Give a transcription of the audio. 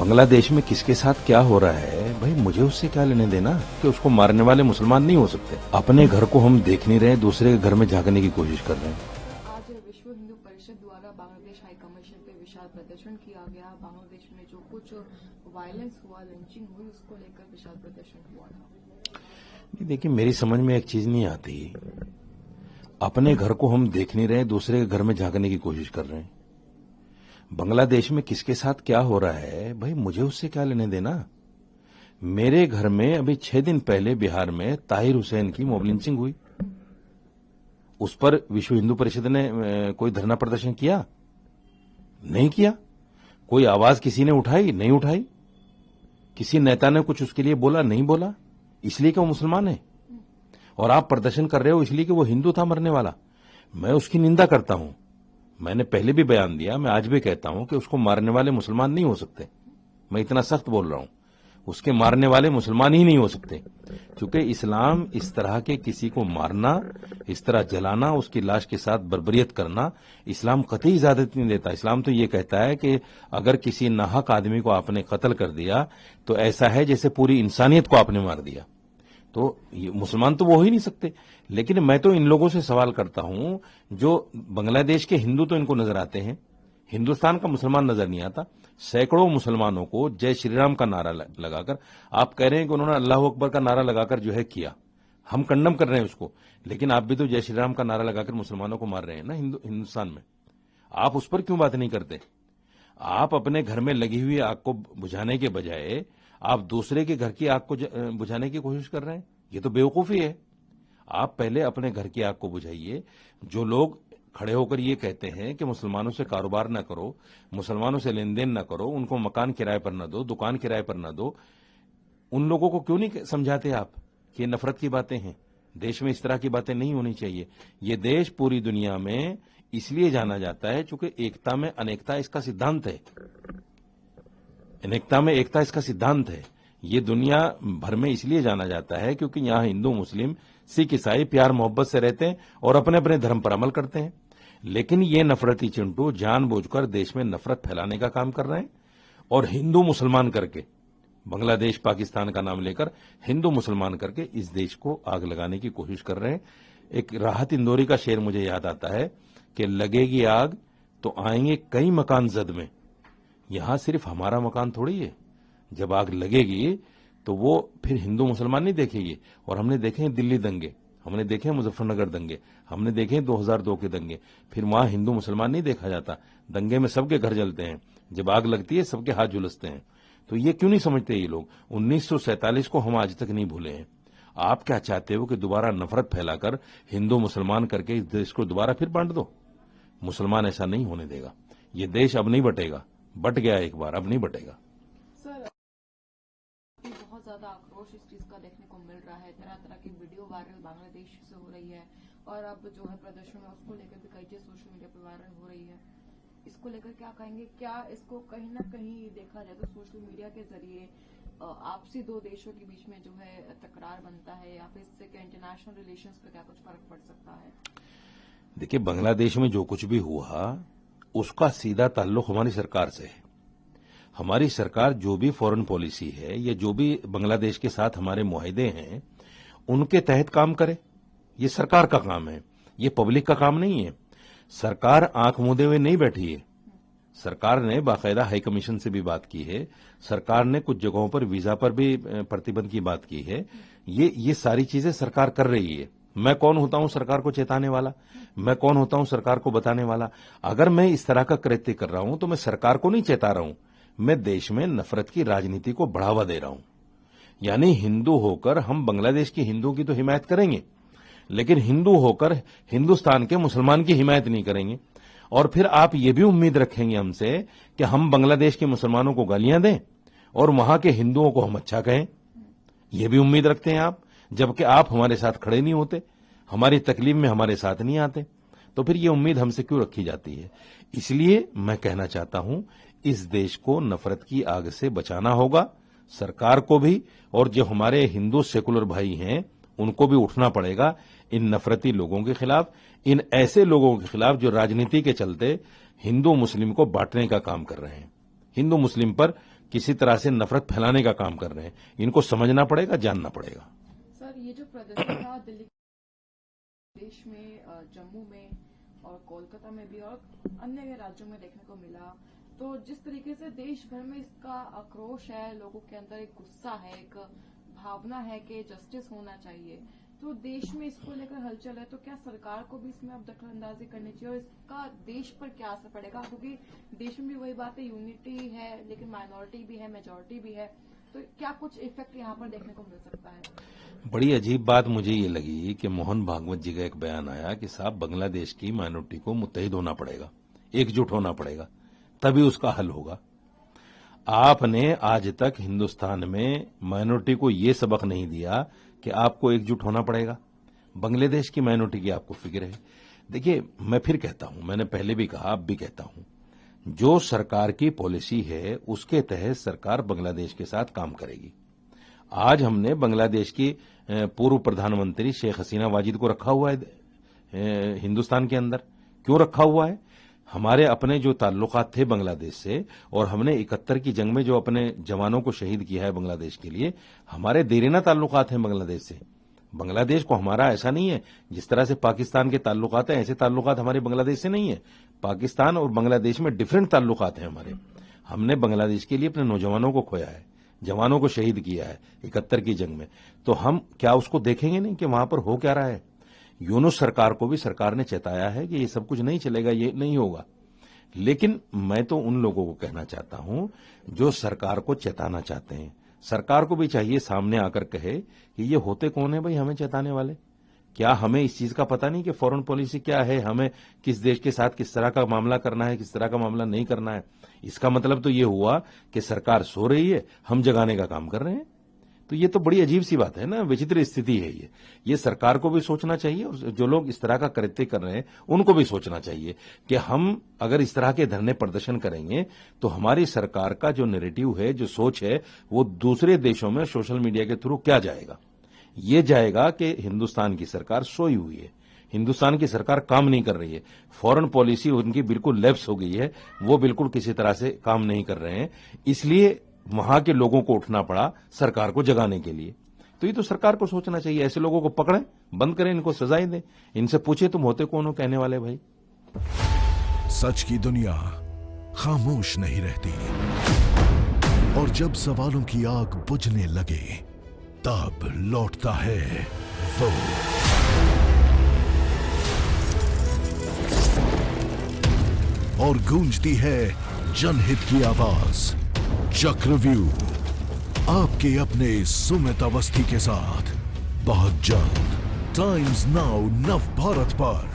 बांग्लादेश में किसके साथ क्या हो रहा है भाई, मुझे उससे क्या लेने देना कि उसको मारने वाले मुसलमान नहीं हो सकते। अपने घर को हम देख नहीं रहे, दूसरे के घर में झांकने की कोशिश कर रहे हैं। आज विश्व हिंदू परिषद द्वारा बांग्लादेश हाई कमीशन पे विशाल प्रदर्शन किया गया। बांग्लादेश में जो कुछ वायलेंस हुआ, लिंचिंग हुई, उसको लेकर विशाल प्रदर्शन हुआ था। देखिए, मेरी समझ में एक चीज नहीं आती, अपने घर को हम देख नहीं रहे, दूसरे के घर में झांकने की कोशिश कर रहे हैं। बांग्लादेश में किसके साथ क्या हो रहा है भाई, मुझे उससे क्या लेने देना। मेरे घर में अभी 6 दिन पहले बिहार में ताहिर हुसैन की मॉब लिंचिंग हुई, उस पर विश्व हिंदू परिषद ने कोई धरना प्रदर्शन किया? नहीं किया। कोई आवाज किसी ने उठाई? नहीं उठाई। किसी नेता ने कुछ उसके लिए बोला? नहीं बोला। इसलिए कि वो मुसलमान है। और आप प्रदर्शन कर रहे हो इसलिए कि वो हिंदू था मरने वाला। मैं उसकी निंदा करता हूं। मैंने पहले भी बयान दिया, मैं आज भी कहता हूं कि उसको मारने वाले मुसलमान नहीं हो सकते। मैं इतना सख्त बोल रहा हूं, उसके मारने वाले मुसलमान ही नहीं हो सकते, क्योंकि इस्लाम इस तरह के किसी को मारना, इस तरह जलाना, उसकी लाश के साथ बर्बरियत करना, इस्लाम कतई इजाजत नहीं देता। इस्लाम तो ये कहता है कि अगर किसी नाहक आदमी को आपने कत्ल कर दिया तो ऐसा है जैसे पूरी इंसानियत को आपने मार दिया। तो ये मुसलमान तो वो हो ही नहीं सकते। लेकिन मैं तो इन लोगों से सवाल करता हूं, जो बांग्लादेश के हिंदू तो इनको नजर आते हैं, हिंदुस्तान का मुसलमान नजर नहीं आता। सैकड़ों मुसलमानों को जय श्री राम का नारा लगाकर, आप कह रहे हैं कि उन्होंने अल्लाह अकबर का नारा लगाकर जो है किया, हम कंडम कर रहे हैं उसको, लेकिन आप भी तो जय श्री राम का नारा लगाकर मुसलमानों को मार रहे हैं ना हिंदुस्तान में। आप उस पर क्यों बात नहीं करते? आप अपने घर में लगी हुई आग को बुझाने के बजाय आप दूसरे के घर की आग को बुझाने की कोशिश कर रहे हैं। ये तो बेवकूफी है। आप पहले अपने घर की आग को बुझाइए। जो लोग खड़े होकर ये कहते हैं कि मुसलमानों से कारोबार ना करो, मुसलमानों से लेन देन ना करो, उनको मकान किराए पर ना दो, दुकान किराए पर ना दो, उन लोगों को क्यों नहीं समझाते आप कि ये नफरत की बातें हैं? देश में इस तरह की बातें नहीं होनी चाहिए। ये देश पूरी दुनिया में इसलिए जाना जाता है क्योंकि एकता में अनेकता इसका सिद्धांत है। अनेकता में एकता इसका सिद्धांत है। ये दुनिया भर में इसलिए जाना जाता है क्योंकि यहां हिंदू, मुस्लिम, सिख, ईसाई प्यार मोहब्बत से रहते हैं और अपने अपने धर्म पर अमल करते हैं। लेकिन ये नफरती चिंटू जानबूझकर देश में नफरत फैलाने का काम कर रहे हैं और हिंदू मुसलमान करके, बांग्लादेश पाकिस्तान का नाम लेकर हिंदू मुसलमान करके इस देश को आग लगाने की कोशिश कर रहे हैं। एक राहत इंदौरी का शेर मुझे याद आता है कि लगेगी आग तो आएंगे कई मकान जद में। यहां सिर्फ हमारा मकान थोड़ी है। जब आग लगेगी तो वो फिर हिंदू मुसलमान नहीं देखेगी। और हमने देखे हैं दिल्ली दंगे, हमने देखे हैं मुजफ्फरनगर दंगे, हमने देखे हैं 2002 के दंगे। फिर वहां हिंदू मुसलमान नहीं देखा जाता। दंगे में सबके घर जलते हैं, जब आग लगती है सबके हाथ झुलसते हैं। तो ये क्यों नहीं समझते ये लोग? 1947 को हम आज तक नहीं भूले हैं। आप क्या चाहते हो कि दोबारा नफरत फैलाकर हिंदू मुसलमान करके इस देश को दोबारा फिर बांट दो? मुसलमान ऐसा नहीं होने देगा। ये देश अब नहीं बटेगा। बट गया एक बार, अब नहीं बटेगा। सर, बहुत ज्यादा आक्रोश इस चीज का देखने को मिल रहा है। तरह तरह की वीडियो वायरल बांग्लादेश से हो रही है और अब जो है प्रदर्शन है उसको लेकर भी कई चीज सोशल मीडिया पर वायरल हो रही है। इसको लेकर क्या कहेंगे? क्या इसको कहीं ना कहीं देखा जाए तो सोशल मीडिया के जरिए आपसी दो देशों के बीच में जो है तकरार बनता है, या फिर इससे क्या इंटरनेशनल रिलेशंस पे क्या कुछ फर्क पड़ सकता है? देखिए, बांग्लादेश में जो कुछ भी हुआ उसका सीधा ताल्लुक हमारी सरकार से है। हमारी सरकार जो भी फॉरेन पॉलिसी है या जो भी बांग्लादेश के साथ हमारे मुआहदे हैं उनके तहत काम करे। ये सरकार का काम है, ये पब्लिक का काम नहीं है। सरकार आंख मूंदे हुए नहीं बैठी है। सरकार ने बाकायदा हाई कमीशन से भी बात की है। सरकार ने कुछ जगहों पर वीजा पर भी प्रतिबंध की बात की है। ये सारी चीजें सरकार कर रही है। मैं कौन होता हूं सरकार को चेताने वाला? मैं कौन होता हूं सरकार को बताने वाला? अगर मैं इस तरह का कृत्य कर रहा हूं तो मैं सरकार को नहीं चेता रहा हूं, मैं देश में नफरत की राजनीति को बढ़ावा दे रहा हूं। यानी हिंदू होकर हम बांग्लादेश की हिंदू की तो हिमायत करेंगे, लेकिन हिंदू होकर हिंदुस्तान के मुसलमान की हिमायत नहीं करेंगे। और फिर आप ये भी उम्मीद रखेंगे हमसे कि हम बांग्लादेश के मुसलमानों को गालियां दें और वहां के हिंदुओं को हम अच्छा कहें। ये भी उम्मीद रखते हैं आप, जबकि आप हमारे साथ खड़े नहीं होते, हमारी तकलीफ में हमारे साथ नहीं आते। तो फिर ये उम्मीद हमसे क्यों रखी जाती है? इसलिए मैं कहना चाहता हूं, इस देश को नफरत की आग से बचाना होगा। सरकार को भी और जो हमारे हिंदू सेकुलर भाई हैं उनको भी उठना पड़ेगा इन नफरती लोगों के खिलाफ, इन ऐसे लोगों के खिलाफ जो राजनीति के चलते हिंदू मुस्लिम को बांटने का काम कर रहे हैं, हिंदू मुस्लिम पर किसी तरह से नफरत फैलाने का काम कर रहे हैं। इनको समझना पड़ेगा, जानना पड़ेगा। सर, ये जो प्रदर्शन था दिल्ली देश में, जम्मू में और कोलकाता में भी और अन्य राज्यों में देखने को मिला, तो जिस तरीके से देश भर में इसका आक्रोश है, लोगों के अंदर एक गुस्सा है, एक भावना है कि जस्टिस होना चाहिए, तो देश में इसको लेकर हलचल है, तो क्या सरकार को भी इसमें अब दखलंदाजी करनी चाहिए और इसका देश पर क्या असर पड़ेगा? क्योंकि देश में भी वही बात है, यूनिटी है लेकिन माइनॉरिटी भी है, मेजॉरिटी भी है, तो क्या कुछ इफेक्ट यहाँ पर देखने को मिल सकता है? बड़ी अजीब बात मुझे ये लगी कि मोहन भागवत जी का एक बयान आया कि साहब बांग्लादेश की माइनॉरिटी को मुत्तहिद होना पड़ेगा, एकजुट होना पड़ेगा, तभी उसका हल होगा। आपने आज तक हिंदुस्तान में माइनॉरिटी को यह सबक नहीं दिया कि आपको एकजुट होना पड़ेगा। बांग्लादेश की माइनॉरिटी की आपको फिक्र है। देखिए, मैं फिर कहता हूं, मैंने पहले भी कहा, अब भी कहता हूं, जो सरकार की पॉलिसी है उसके तहत सरकार बांग्लादेश के साथ काम करेगी। आज हमने बांग्लादेश की पूर्व प्रधानमंत्री शेख हसीना वाजिद को रखा हुआ है हिंदुस्तान के अंदर। क्यों रखा हुआ है? हमारे अपने जो ताल्लुकात थे बांग्लादेश से, और हमने 71 की जंग में जो अपने जवानों को शहीद किया है बांग्लादेश के लिए, हमारे देरीना ताल्लुकात हैं बांग्लादेश से। बांग्लादेश को हमारा ऐसा नहीं है जिस तरह से पाकिस्तान के ताल्लुकात हैं, ऐसे ताल्लुकात हमारे बांग्लादेश से नहीं है। पाकिस्तान और बांग्लादेश में डिफरेंट ताल्लुकात हैं हमारे। हमने बांग्लादेश के लिए अपने नौजवानों को खोया है, जवानों को शहीद किया है 71 की जंग में, तो हम क्या उसको देखेंगे नहीं कि वहां पर हो क्या रहा है? यूनुस सरकार को भी सरकार ने चेताया है कि ये सब कुछ नहीं चलेगा, ये नहीं होगा। लेकिन मैं तो उन लोगों को कहना चाहता हूं जो सरकार को चेताना चाहते हैं, सरकार को भी चाहिए सामने आकर कहे कि ये होते कौन है भाई हमें चेताने वाले? क्या हमें इस चीज का पता नहीं कि फॉरेन पॉलिसी क्या है, हमें किस देश के साथ किस तरह का मामला करना है, किस तरह का मामला नहीं करना है? इसका मतलब तो ये हुआ कि सरकार सो रही है, हम जगाने का काम कर रहे हैं। तो ये तो बड़ी अजीब सी बात है ना, विचित्र स्थिति है ये सरकार को भी सोचना चाहिए और जो लोग इस तरह का कृत्य कर रहे हैं उनको भी सोचना चाहिए कि हम अगर इस तरह के धरने प्रदर्शन करेंगे तो हमारी सरकार का जो नैरेटिव है, जो सोच है, वो दूसरे देशों में सोशल मीडिया के थ्रू क्या जाएगा? ये जाएगा कि हिंदुस्तान की सरकार सोई हुई है, हिंदुस्तान की सरकार काम नहीं कर रही है, फॉरेन पॉलिसी उनकी बिल्कुल लैप्स हो गई है, वो बिल्कुल किसी तरह से काम नहीं कर रहे हैं, इसलिए वहां के लोगों को उठना पड़ा सरकार को जगाने के लिए। तो ये तो सरकार को सोचना चाहिए, ऐसे लोगों को पकड़ें, बंद करें, इनको सजाएं दें, इनसे पूछे तुम होते कौन हो कहने वाले भाई। सच की दुनिया खामोश नहीं रहती, और जब सवालों की आग बुझने लगे तब लौटता है वो। और गूंजती है जनहित की आवाज। चक्रव्यूह आपके अपने सुमित अवस्थी के साथ बहुत जल्द टाइम्स नाउ नव भारत पर।